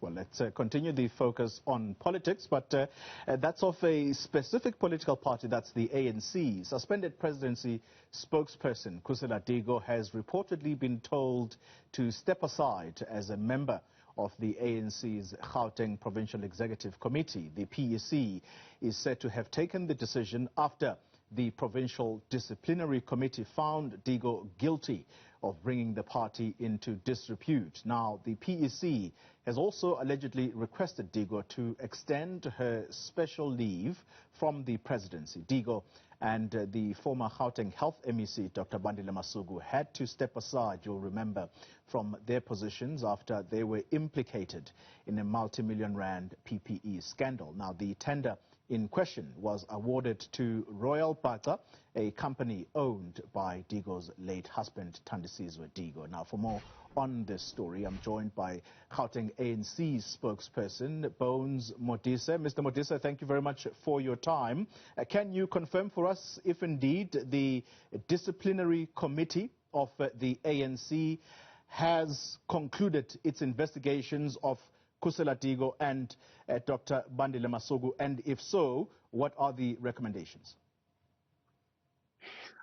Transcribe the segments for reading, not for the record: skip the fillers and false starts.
Well, let's continue the focus on politics, but that's of a specific political party, that's the ANC. Suspended presidency spokesperson Khusela Diko has reportedly been told to step aside as a member of the ANC's Gauteng Provincial Executive Committee. The PEC is said to have taken the decision after the Provincial Disciplinary Committee found Diko guilty of bringing the party into disrepute. Now, the PEC has also allegedly requested Diko to extend her special leave from the presidency. Diko and the former Gauteng Health MEC, Dr. Bandile Masuku, had to step aside, you'll remember, from their positions after they were implicated in a multi-million rand PPE scandal. Now, the tender in question was awarded to Royal Bata, a company owned by Diko's late husband, Thandisizwe Diko. Now, for more on this story, I'm joined by Gauteng ANC spokesperson, Bones Modise. Mr. Modise, thank you very much for your time. Can you confirm for us if indeed the disciplinary committee of the ANC has concluded its investigations of Khusela Diko and Dr. Bandile Masuku, and if so, what are the recommendations?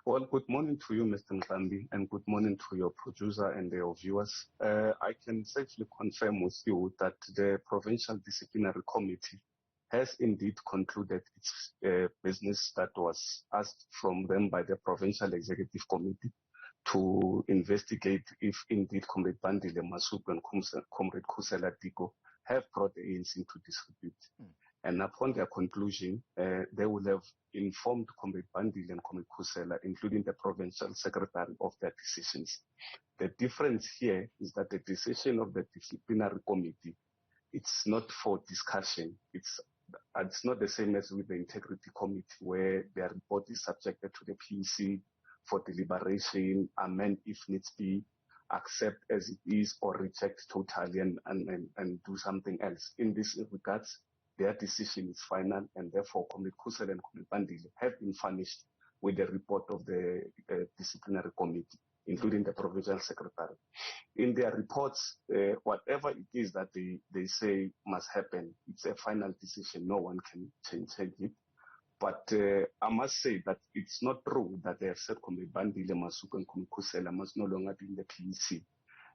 Well, good morning to you, Mr. Mngambi, and good morning to your producer and your viewers. I can safely confirm with you that the Provincial Disciplinary Committee has indeed concluded its business that was asked from them by the Provincial Executive Committee to investigate if indeed Comrade Bandile Masuku and Comrade Khusela Diko have brought the ANC into disrepute. And upon their conclusion, they will have informed Comrade Bandile and Comrade Khusela, including the provincial secretary, of their decisions. The difference here is that the decision of the disciplinary committee, it's not for discussion. It's not the same as with the integrity committee, where their report is subjected to the PEC for deliberation, amend if needs be, accept as it is, or reject totally and do something else. In this regards, their decision is final, and therefore Comrade Khusela and Comrade Bandile have been furnished with the report of the disciplinary committee, including the provincial secretary. In their reports, whatever it is that they say must happen, it's a final decision. No one can change it. But I must say that it's not true that they have said Comrade Bandile Masuku and Comrade Khusela must no longer be in the PEC.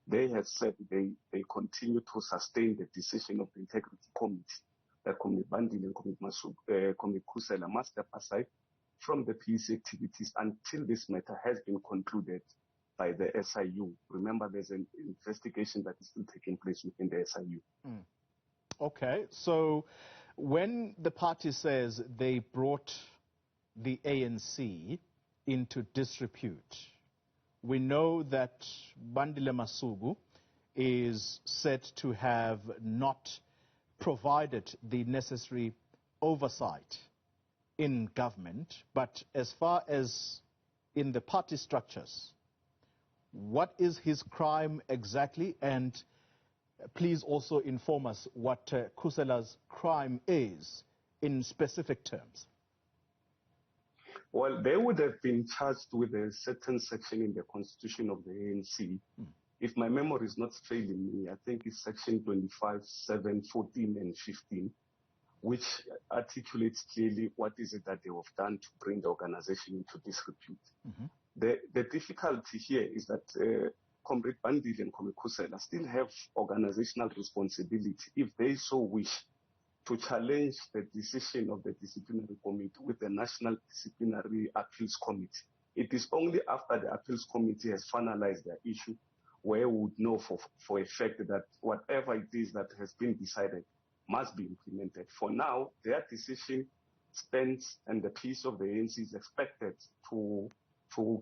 They have said they continue to sustain the decision of the integrity committee that Comrade Bandile and Comrade Khusela must step aside from the PEC activities until this matter has been concluded by the SIU. Remember, there's an investigation that is still taking place within the SIU. Okay, so when the party says they brought the ANC into disrepute, we know that Bandile Masuku is said to have not provided the necessary oversight in government, but as far as in the party structures, what is his crime exactly? And please also inform us what Khusela's crime is in specific terms. Well, they would have been charged with a certain section in the constitution of the ANC. If my memory is not failing me, I think it's section 25, 7, 14, and 15, which articulates clearly what is it that they have done to bring the organization into disrepute. The difficulty here is that Comrade Bandile and Comrade Khusela still have organizational responsibility, if they so wish, to challenge the decision of the disciplinary committee with the National Disciplinary Appeals Committee. It is only after the appeals committee has finalized their issue where we would know for a fact that whatever it is that has been decided must be implemented. For now, their decision stands, and the peace of the ANC is expected to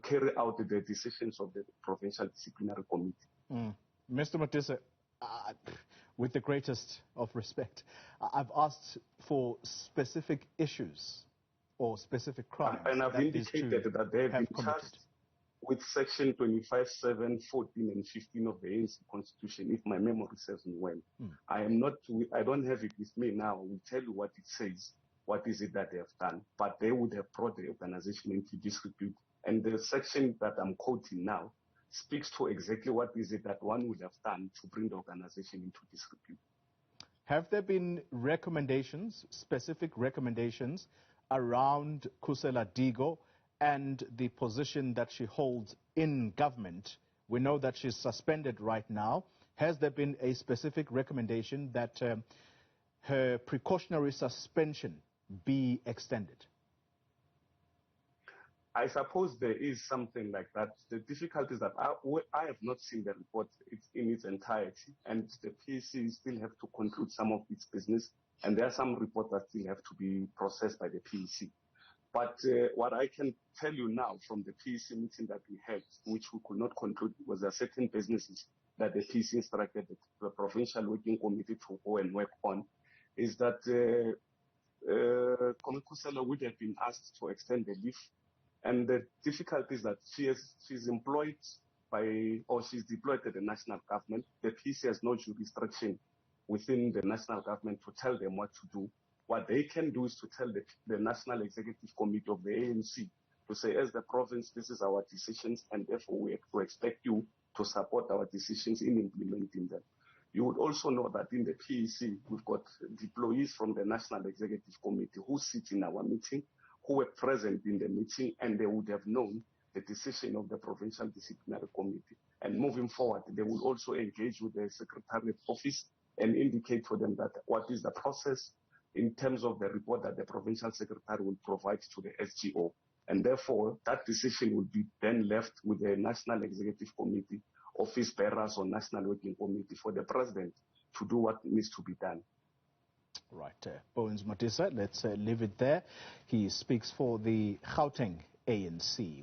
carry out the decisions of the Provincial Disciplinary Committee. Mr. Modise, with the greatest of respect, I've asked for specific issues or specific crimes. And I've indicated that they have been charged with section 25, 7, 14, and 15 of the ANC Constitution, if my memory serves me well. I don't have it with me now. I will tell you what it says, what is it that they have done. But they would have brought the organization into disrepute. And the section that I'm quoting now speaks to exactly what is it that one would have done to bring the organization into disrepute. Have there been recommendations, specific recommendations, around Khusela Diko and the position that she holds in government? We know that she's suspended right now. Has there been a specific recommendation that her precautionary suspension be extended? I suppose there is something like that. The difficulty is that I have not seen the report in its entirety, and the PEC still have to conclude some of its business, and there are some reports that still have to be processed by the PEC. But what I can tell you now from the PEC meeting that we had, which we could not conclude, was there are certain businesses that the PEC instructed the Provincial Working Committee to go and work on, is that Khusela would have been asked to extend the leave. And the difficulty is that she's employed she's deployed to the national government. The PEC has no jurisdiction within the national government to tell them what to do. What they can do is to tell the National Executive Committee of the ANC to say, as the province, this is our decisions, and therefore we expect you to support our decisions in implementing them. You would also know that in the PEC, we've got employees from the National Executive Committee who sit in our meeting, who were present in the meeting, and they would have known the decision of the Provincial Disciplinary Committee. And moving forward, they will also engage with the Secretariat Office and indicate for them that what is the process in terms of the report that the Provincial Secretary will provide to the SGO. And therefore, that decision will be then left with the National Executive Committee, office bearers or National Working Committee for the President to do what needs to be done. Right. Bones Modise, let's leave it there. He speaks for the Gauteng ANC.